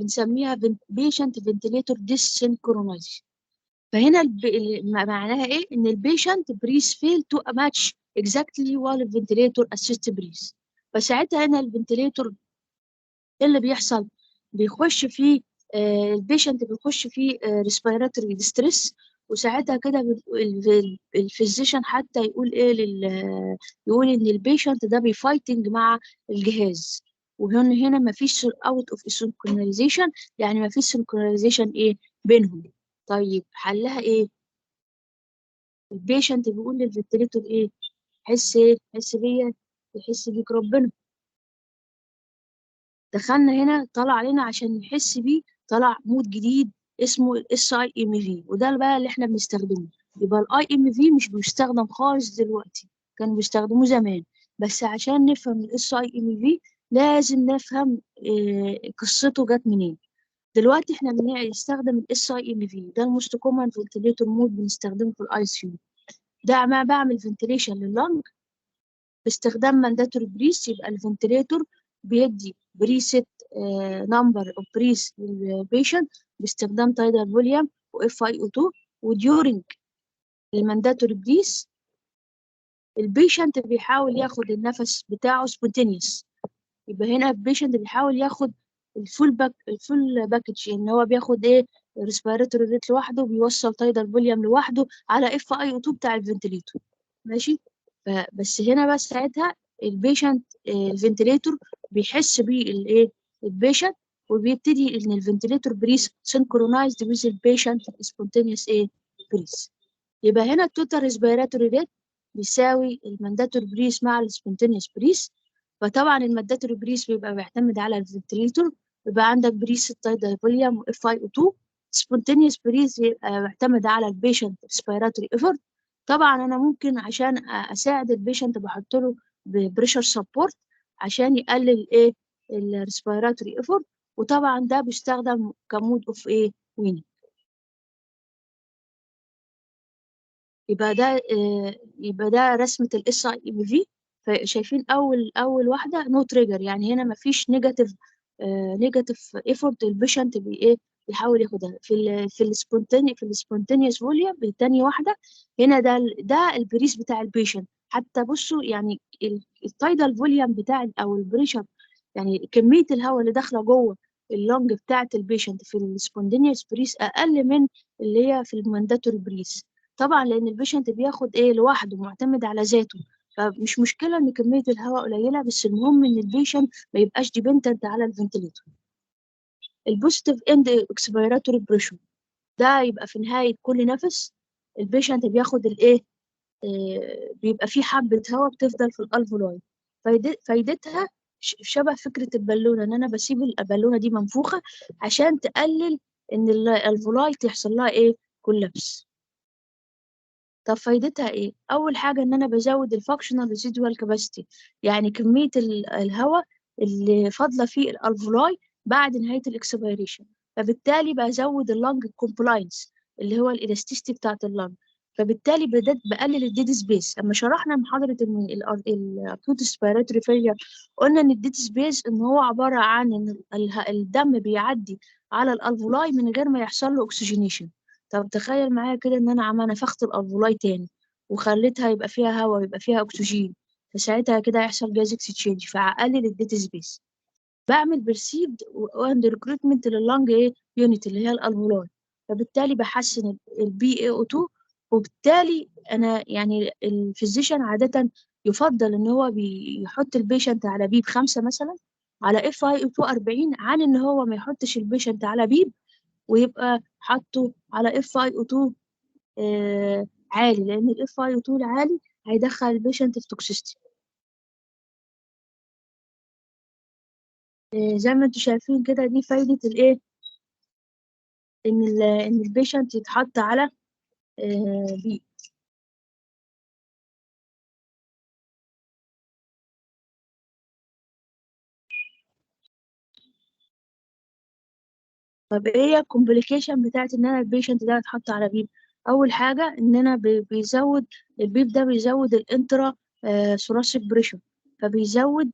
بنسميها بيشنت فنتليتور ديسنكرونايزيشن. فهنا معناها ايه؟ ان البيشنت بريس فيل تو ماتش اكزاكتلي while الفنتليتور اسيست بريس. فساعتها هنا الفنتليتور ايه اللي بيحصل؟ بيخش فيه البيشنت بيخش فيه ريسبيراتوري ديستريس. وساعتها كده الفيزيشن حتى يقول ايه يقول ان البيشنت ده بيفايتنج مع الجهاز. وهنا ما فيش اوت اوف سينكرونايزيشن، يعني ما فيش سينكرونايزيشن ايه بينهم. طيب حلها ايه؟ البيشنت بيقول للفنتليتور ايه؟ حس ايه؟ حس بيا، يحس بيك ربنا. دخلنا هنا طلع علينا عشان نحس بيه، طلع مود جديد اسمه الاس اي ام في، وده بقى اللي احنا بنستخدمه. يبقى الاي ام في مش بيستخدم خالص دلوقتي، كانوا بيستخدموه زمان. بس عشان نفهم الاس اي ام في لازم نفهم قصته جت منين. دلوقتي احنا بنستخدم الاس اي ام في، ده الموست كومن فنتليتور مود بنستخدمه في الاي سي يو. ده ما بعمل فنتليشن لللنج باستخدام مانداتوري بريس. يبقى الفنتليتور بيدي بريست نمبر اوف بريس للبيشنت باستخدام تايدال فوليوم واف اي او 2. وديورنج المانداتوري بريس البيشنت بيحاول ياخد النفس بتاعه سبونتينيوس. يبقى هنا البيشنت بيحاول ياخد الفول باكج، ان هو بياخد ايه، ريسبيراتوري ريت لوحده، بيوصل تايدال فوليوم لوحده على اف اي او 2 بتاع الفنتليتور. ماشي. بس هنا بس ساعتها البيشنت الفنتليتور بيحس بيه الايه، البيشنت، وبيبتدي ان الفنتليتور بريس سينكرونايزد ويز البيشنت سبونتينيوس ايه، بريس. يبقى هنا التوتال ريسبيراتوري ريت بيساوي المانداتور بريس مع السبونتينيوس بريس. فطبعا المانداتوري بريس بيبقى بيعتمد على الفنتليتور، يبقى عندك بريس التايدال فوليوم واف اي او 2. سبونتينيوس بريس بيبقى بيعتمد على البيشنت ريسبيراتوري ايفورت. طبعا انا ممكن عشان اساعد البيشنت بحط له بريشر سبورت عشان يقلل ايه، الريسبيراتوري ايفورت. وطبعا ده بيستخدم كمود اوف ايه، ويني. يبقى ده رسمة الاس اي ام في. فشايفين اول واحدة نو تريجر، يعني هنا مفيش نيجاتيف ايفورت البيشنت بي ايه، بيحاول ياخدها في السبونتينيوس فوليوم. تاني واحدة هنا ده البريس بتاع البيشنت. حتى بصوا يعني التايدال فوليوم بتاع او البريشر، يعني كمية الهواء اللي داخلة جوه اللونج بتاعة البيشنت في السبونتينيوس بريس اقل من اللي هي في المانداتوري بريس. طبعا لان البيشنت بياخد ايه لوحده، معتمد على ذاته. فمش مشكله ان كميه الهواء قليله، بس المهم ان البيشنت ما يبقاش ديبندنت على الفنتليتور. البوزيتيف اند اكسبيراتوري بريشر ده يبقى في نهايه كل نفس البيشنت بياخد الايه، بيبقى في حبه هواء بتفضل في الالفولاي. فايدتها شبه فكره البالونه، ان انا بسيب البالونه دي منفوخه عشان تقلل ان الالفولاي تحصل لها ايه، كولابس. طب فايدتها ايه؟ اول حاجه ان انا بزود الفانكشنال ريسيدوال كاباسيتي، يعني كميه الهواء اللي فاضله في الالفولاي بعد نهايه الاكسبيريشن. فبالتالي بزود اللنج كومبلاينس اللي هو الالاستيستي بتاعه اللنج. فبالتالي بدات بقلل الديد سبيس. اما شرحنا محاضره الاكوت ريسبيراتوري فيلير، قلنا ان الديد سبيس ان هو عباره عن ان الدم بيعدي على الالفولاي من غير ما يحصل له اكسجينيشن. طب تخيل معايا كده ان انا نفخت الالفولاي تاني وخليتها يبقى فيها هواء ويبقى فيها اكسجين، فساعتها كده هيحصل جاز اكسشينج فهقلل الديت سبيس. بعمل برسيفد واند ريكروتمنت لللنج ايه، يونت اللي هي الالفولاي. فبالتالي بحسن البي اي او 2. وبالتالي انا يعني الفيزيشن عاده يفضل ان هو بيحط البيشنت على بيب 5 مثلا، على اف اي او 2 40، عن ان هو ما يحطش البيشنت على بيب ويبقى حاطه على اف اي او 2 عالي، لان الاف اي او 2 العالي هيدخل البيشنت في توكسيستي. زي ما انتم شايفين كده، دي فايده الايه، ان البيشنت يتحط على بي. طب ايه هي الكومبليكيشن بتاعت ان انا البيشنت ده يتحط على بيب؟ اول حاجه ان انا بيزود البيب ده، بيزود الانترا ثوراسيك بريشر. فبيزود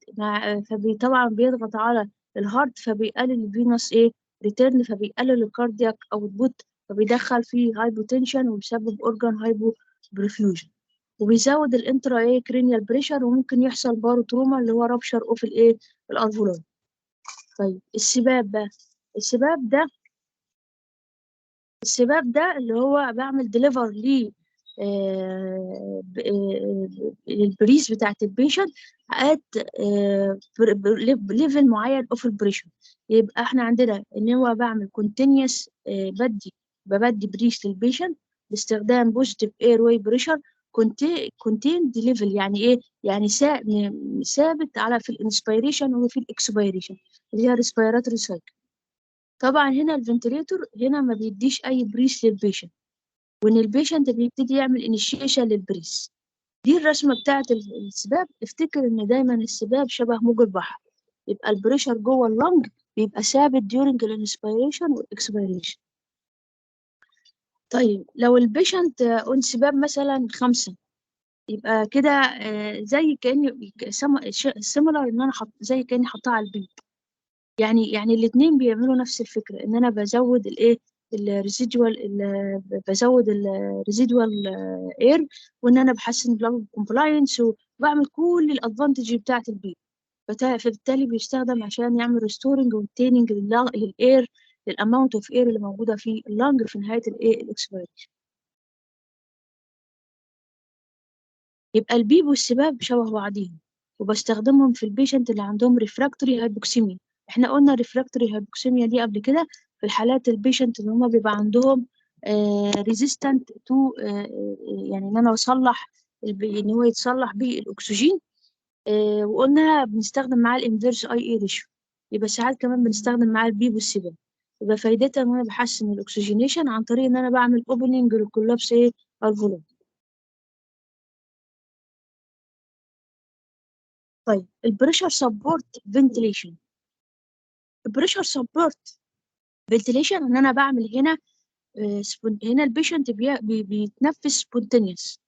طبعا بيضغط على الهارت، فبيقلل الفينوس ايه، ريتيرن، فبيقلل الكاردياك اوتبوت، فبيدخل فيه هايبوتنشن وبيسبب اورجان هايبو برفيوجن. وبيزود الانترا ايه كرينيال بريشر، وممكن يحصل بارو تروما اللي هو رابشر اوف الايه، الالفولاي. طيب السباب بقى، السباب ده السباب ده اللي هو بعمل ديليفر ليه البريس بتاعت البيشنت ات ليفل معين اوف البريشر. يبقى احنا عندنا ان هو بعمل كونتينيوس، ببدي بريس للبيشنت باستخدام بوزيتيف اير واي بريشر كونتيند ليفل. يعني ايه؟ يعني ثابت على في الانسبيريشن وفي الاكسبيريشن اللي هي ريسبيراتوري سايكل. طبعا هنا الفنتليتور هنا ما بيديش اي بريس للبيشنت، وان البيشنت بيبتدي يعمل انيشيشن للبريس. دي الرسمه بتاعه السباب. افتكر ان دايما السباب شبه موج البحر، يبقى البريشر جوه اللنج بيبقى ثابت during الانسبيريشن والاكسبيريشن. طيب لو البيشنت اون سباب مثلا 5، يبقى كده زي كاني سيميلر ان انا زي كاني حطها على البيت. يعني الاثنين بيعملوا نفس الفكره، ان انا بزود الايه، الريزيدوال، بزود الريزيدوال اير، وان انا بحسن الكومبلاينس، وبعمل كل الادفانتج بتاعه البي. فبالتالي بيستخدم عشان يعمل ريستورنج وتيننج للاير، للاماونت اوف اير اللي موجوده في اللنج في نهايه الايه الاكسبيريشن. يبقى البيب والسباب شبه بعضيهم، وبستخدمهم في البيشنت اللي عندهم ريفراكتوري هايبوكسيميا. احنا قلنا ريفراكتوري هايبوكسيميا دي قبل كده في الحالات البيشنت اللي هما بيبقى عندهم ريزيستنت تو، يعني ان انا اصلح ان هو يتصلح بالاكسجين. وقلنا بنستخدم معاه الانفيرس اي اي ريشيو. يبقى ساعات كمان بنستخدم معاه البيب والسباب. يبقى فايدتها ان انا بحسن الاكسجينيشن عن طريق ان انا بعمل اوبننج للكولابس ايه الفولوم. طيب البريشر سبورت فنتيليشن. البريشر سبورت فنتيليشن ان انا بعمل هنا هنا البيشنت بيتنفس سبونتينيوس،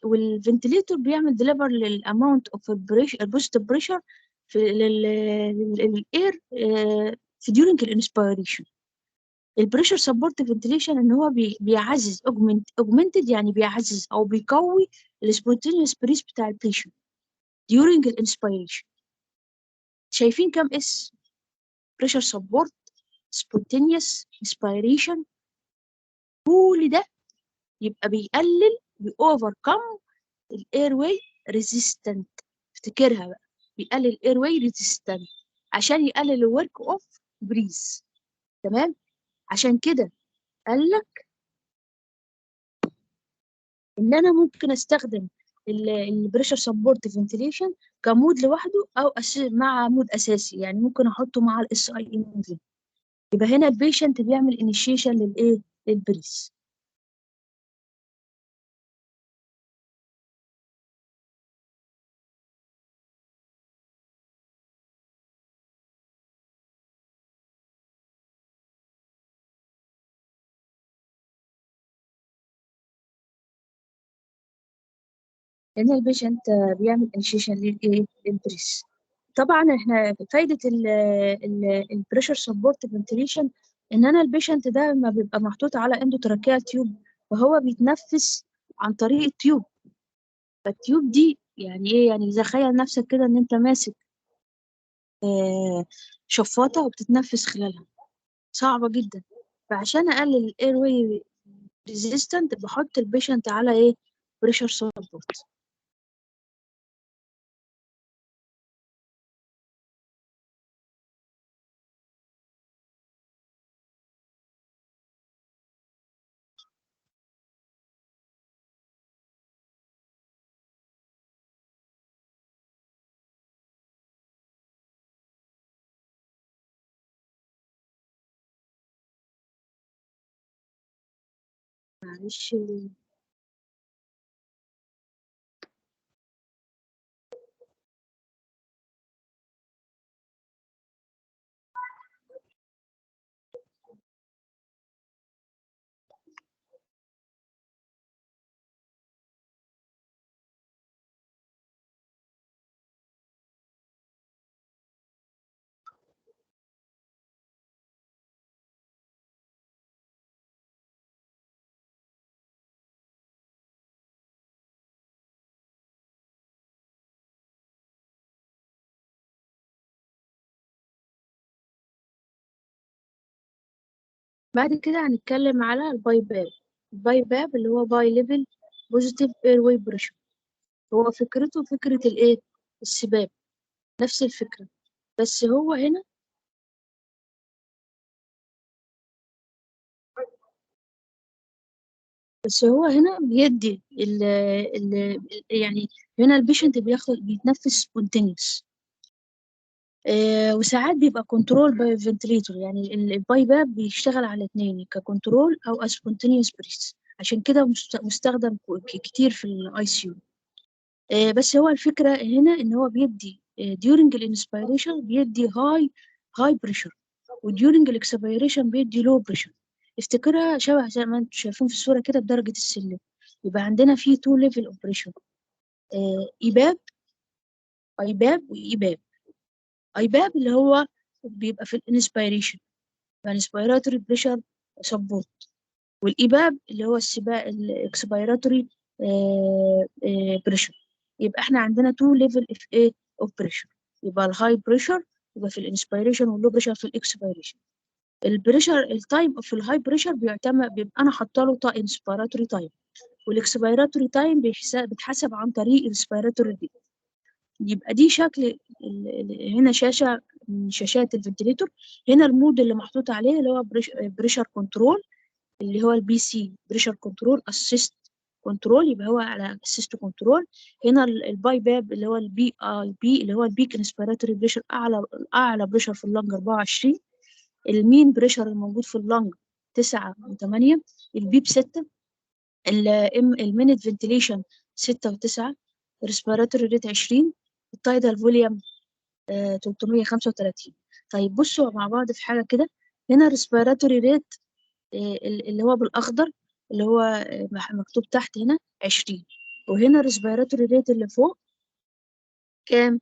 والفنتليتور بيعمل ديليفر للاماونت اوف البريشر، البوزيتيف بريشر في للاير في during الانسبيريشن. البريشر سبورت فنتيليشن ان هو بيعزز اوجمنتد، يعني بيعزز او بيقوي السبونتينيوس بريس بتاع البيشنت during الانسبيريشن. شايفين كام اس؟ بريشر سبورت، spontaneous inspiration، كل ده يبقى بيقلل، بيوفركم الاير واي ريزيستنت. افتكرها بقى، بيقلل الاير واي ريزيستنت عشان يقلل الورك اوف بريز. تمام. عشان كده قال لك ان انا ممكن استخدم البريشر سبورت فنتيليشن كمود لوحده او مع مود اساسي، يعني ممكن احطه مع الاس اي ان في. يبقى هنا البيشنت بيعمل انيشيشن للايه، للبريز. لان البيشنت بيعمل انيشيشن للايه، للبريس. طبعا احنا فايده البريشر سبورت فنتيليشن ان انا البيشنت ده لما بيبقى محطوط على اندوتراكيال تيوب، فهو بيتنفس عن طريق التيوب. فالتيوب دي يعني ايه؟ يعني تخيل نفسك كده ان انت ماسك شفاطه وبتتنفس خلالها، صعبه جدا. فعشان اقلل الاير واي ريزيستنت بحط البيشنت على ايه، بريشر سبورت. معلش. بعد كده هنتكلم على الباي باب. الباي باب اللي هو باي ليفل بوزيتيف اير واي بريشر. هو فكرته فكرة الايه، السباب، نفس الفكرة. بس هو هنا بس هو هنا بيدي يعني هنا البيشنت بياخد بيتنفس سبونتينيوس. وساعات بيبقى كنترول باي فنتليتور، يعني الباي باب بيشتغل على اتنين، ككنترول او سبونتينيوس بريس. عشان كده مستخدم كتير في الاي سي يو. بس هو الفكرة هنا إن هو بيدي during الانسبيريشن بيدي هاي بريشر، وديورنج الاكسبيريشن بيدي لو بريشر. افتكرها شبه زي ما انتم شايفين في الصورة كده بدرجة السلم. يبقى عندنا في تو ليفل اوف بريشر، ايباب، ايباب وايباب. ايباب اللي هو بيبقى في الانسبيريشن، inspiratory pressure support، والإباب اللي هو السباق الاكسبيراتوري بريشر. يبقى احنا عندنا تو ليفل اوف ايه اوف بريشر، يبقى الهاي بريشر يبقى في الانسبيريشن واللو بريشر في الاكسبيريشن. البريشر التايم في الهاي بريشر بيعتمد، بيبقى انا حاطه له انسبيراتوري تايم، والاكسبيراتوري تايم بيتحسب عن طريق الانسبيراتوري دي. يبقى دي شكل هنا شاشه من شاشات الفنتليتور. هنا المود اللي محطوط عليه اللي هو بريشر كنترول، اللي هو البي سي بريشر كنترول اسيست كنترول، يبقى هو على اسيست كنترول. هنا الباي باب اللي هو البي اي بي اللي هو البيك انسبيراتوري بريشر، اعلى بريشر في اللنج 24. المين بريشر الموجود في اللنج 9 و8، البيب 6، المينت فنتيليشن 6 و9، الريسبيراتوري ريت 20، التايدال فوليوم 335. طيب بصوا مع بعض في حاجه كده. هنا الريسبيراتوري ريت اللي هو بالاخضر اللي هو مكتوب تحت هنا 20، وهنا الريسبيراتوري ريت اللي فوق كام؟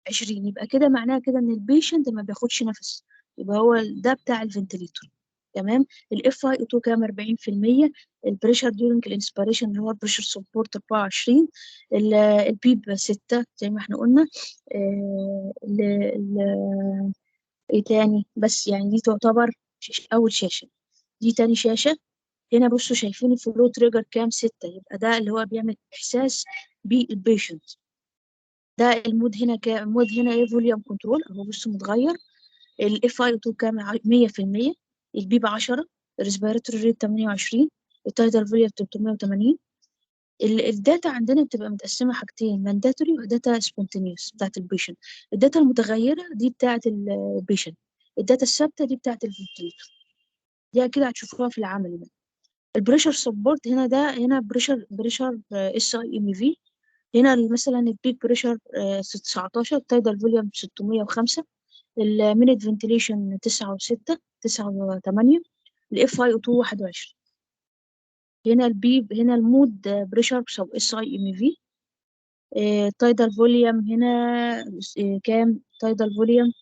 20. يبقى كده معناها كده ان البيشنت ما بياخدش نفس، يبقى هو ده بتاع الفنتليتور. تمام. الاف اي او 2 كام؟ 40%. البريشر ديورنج الانسبيريشن اللي هو البريشر سبورت 24. البيب 6 زي ما احنا قلنا. ايه تاني؟ بس يعني دي تعتبر اول شاشه. دي تاني شاشه. هنا بصوا شايفين الفلو تريجر كام؟ 6. يبقى ده اللي هو بيعمل احساس بالبيشنت. ده المود هنا كام؟ المود هنا ايه؟ فوليوم كنترول اهو، بصوا متغير. الاف اي 2 كام؟ 100%. البيب 10، الريسبيراتوري ريت 28، التايتال فوليوم 380. الداتا عندنا بتبقى متقسمه حاجتين، مانداتوري وداتا سبونتينيوس بتاعت البيشنت. الداتا المتغيره دي بتاعت البيشنت، الداتا الثابته دي بتاعت الفنتليتور. دي كده هتشوفوها في العمل بقى. البريشر سبورت هنا ده هنا بريشر اس اي ام في. هنا مثلا البيك بريشر 19، التايدال فوليوم 605، المينيت فنتيليشن 9 و6 9 و8، الاف اي او 2 21. هنا هنا المود بريشر سب اس اي ام في. تايدال فوليوم هنا كام؟ تايدال فوليوم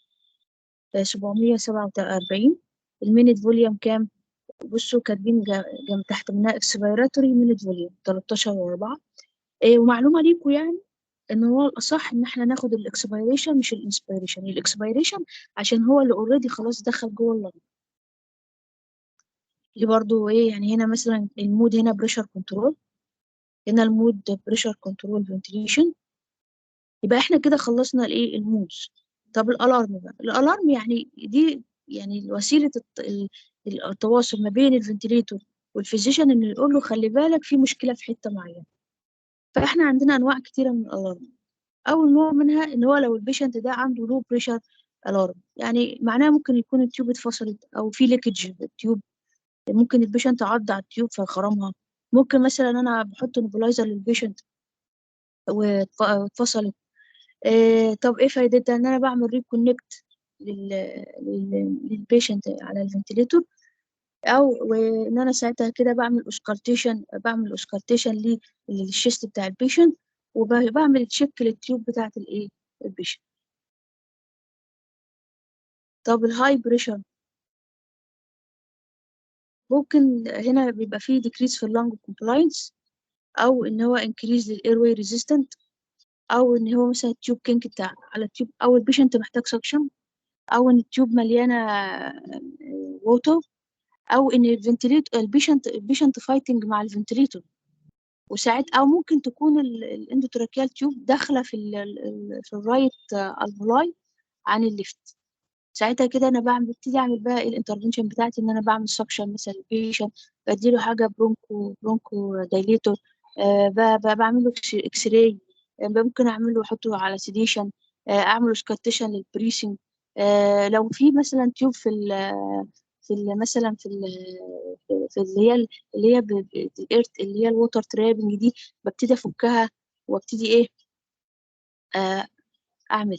747. المينيت فوليوم كام؟ بصوا كاتبين جنب تحت منها اكسبيراتوري مينيت فوليوم 13 و4. ومعلومه ليكم يعني ان هو الاصح ان احنا ناخد الاكسبيريشن مش الانسبيريشن. الاكسبيريشن عشان هو اللي اوريدي خلاص دخل جوه اللنج. دي برضو ايه يعني؟ هنا مثلا المود هنا بريشر كنترول، هنا المود بريشر كنترول فنتيليشن. يبقى احنا كده خلصنا الايه؟ المودز. طب الالارم بقى. الالارم يعني دي يعني وسيله التواصل ما بين الفنتيليتور والفيزيشن، ان يقول له خلي بالك في مشكله في حته معينه. فاحنا عندنا انواع كتيره من الالارم. اول نوع منها ان هو لو البيشنت ده عنده لو بريشر الارم، يعني معناه ممكن يكون التيوب اتفصلت او في ليكج في التيوب، ممكن البيشنت عدى على التيوب فخرمها. ممكن مثلا انا بحط نبولايزر للبيشنت واتفصلت. طب ايه فايدتها؟ ان انا بعمل ريكونكت للبيشنت على الفنتليتور، او وان انا ساعتها كده بعمل اوسكالتيشن للشيست بتاع البيشنت، وبعمل تشيك للتيوب بتاعت الايه؟ البيشنت. طب الهاي بريشر ممكن هنا بيبقى فيه decrease في اللنج compliance، او ان هو increase للاير ريزيستنت، او ان هو مثلا التيوب كينك بتاع على التيوب، او البيشنت محتاج سكشن، او ان التيوب مليانه ووتر، او ان البيشنت فايتنج مع الفنتليتور. وساعات او ممكن تكون الاندوتراكيال تيوب داخله في الرايت الفولاي عن الليفت. ساعتها كده انا ببتدي اعمل بقى ايه الانترفنشن بتاعتي؟ ان انا بعمل سكشن مثلا البيشنت، بديله حاجه برونكو دايليتور، بعمل له اكس راي، ممكن اعمل له احطه على سيديشن، اعمل سكاتيشن للبريسنج. لو في مثلا تيوب مثلا في اللي هي الارت اللي هي الووتر ترابنج دي، ببتدي افكها وابتدي ايه؟ آه، اعمل